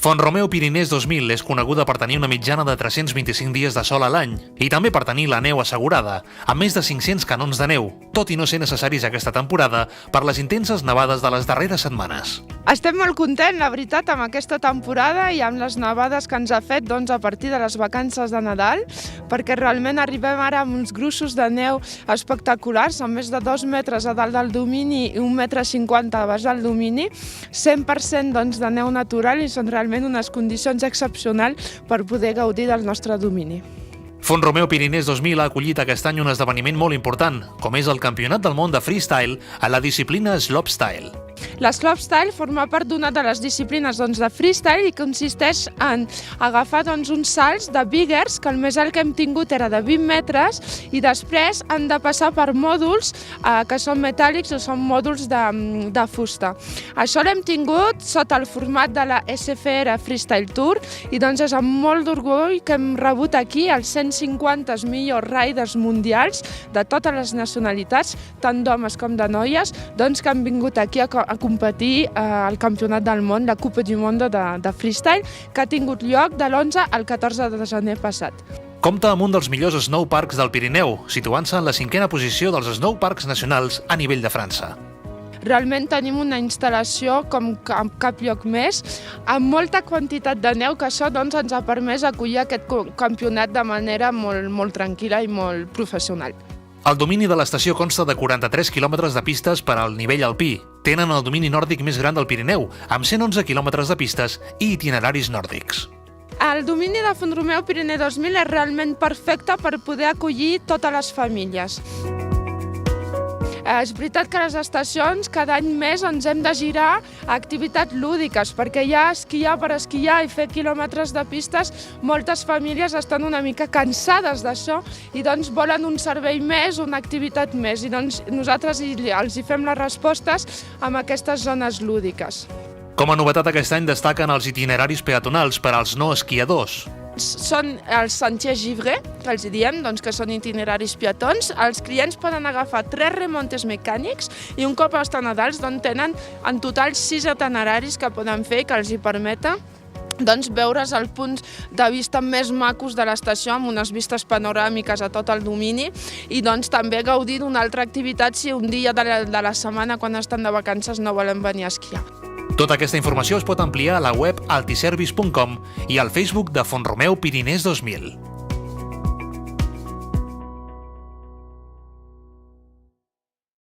Font-romeu Pirinès 2000 és coneguda per tenir una mitjana de 325 dies de sol a l'any i també per tenir la neu assegurada, amb més de 500 canons de neu, tot i no ser necessaris aquesta temporada per les intenses nevades de les darreres setmanes. Estem molt contents, la veritat, amb aquesta temporada i amb les nevades que ens ha fet a partir de les vacances de Nadal, perquè realment arribem ara amb uns gruixos de neu espectaculars, amb més de 2 metres a dalt del domini i 1,50 m a baix del domini, 100% de neu natural i són realment unes condicions excepcionals per poder gaudir del nostre domini. Font-romeu Pirinès 2000 ha acollit aquest any un esdeveniment molt important, com és el Campionat del món de freestyle a la disciplina slopestyle. La slopestyle forma part d'una de les disciplines de freestyle i consisteix en agafar uns salts de biggers, que el més alt que hem tingut era de 20 metres, i després han de passar per mòduls que són metàl·lics o són mòduls de fusta. Això l'hem tingut sota el format de la SFR Freestyle Tour i és amb molt d'orgull que hem rebut aquí els 150 millors riders mundials de totes les nacionalitats, tant d'homes com de noies, que han vingut aquí a competir al Campionat del món, la Coupe du Monde de freestyle, que ha tingut lloc de l'11 al 14 de gener passat. Compta amb un dels millors snowparks del Pirineu, situant-se en la 5a posició dels snowparks nacionals a nivell de França. Realment tenim una instal·lació com cap lloc més, amb molta quantitat de neu, que això ens ha permès acollir aquest campionat de manera molt tranquil·la i molt professional. El domini de l'estació consta de 43 quilòmetres de pistes per al nivell alpí. Tenen el domini nòrdic més gran del Pirineu, amb 111 quilòmetres de pistes i itineraris nòrdics. El domini de Font-romeu Pirinès 2000 és realment perfecte per poder acollir totes les famílies. És veritat que les estacions cada any més ens hem de girar a activitats lúdiques, perquè ja esquiar per esquiar i fer quilòmetres de pistes, moltes famílies estan una mica cansades d'això i volen un servei més, una activitat més, i nosaltres els fem les respostes amb aquestes zones lúdiques. Com a novetat aquest any destaquen els itineraris peatonals per als no esquiadors. Són els sentiers givrés, que els diem, que són itineraris peatons. Els clients poden agafar 3 remontes mecànics i un cop estan a dalt tenen en total 6 itineraris que poden fer, que els permeten veure's els punts de vista més macos de l'estació amb unes vistes panoràmiques a tot el domini i també gaudir d'una altra activitat si un dia de la setmana quan estan de vacances no volen venir a esquiar. Tota aquesta informació es pot ampliar a la web altiservice.com i al Facebook de Font-romeu Pirinès 2000.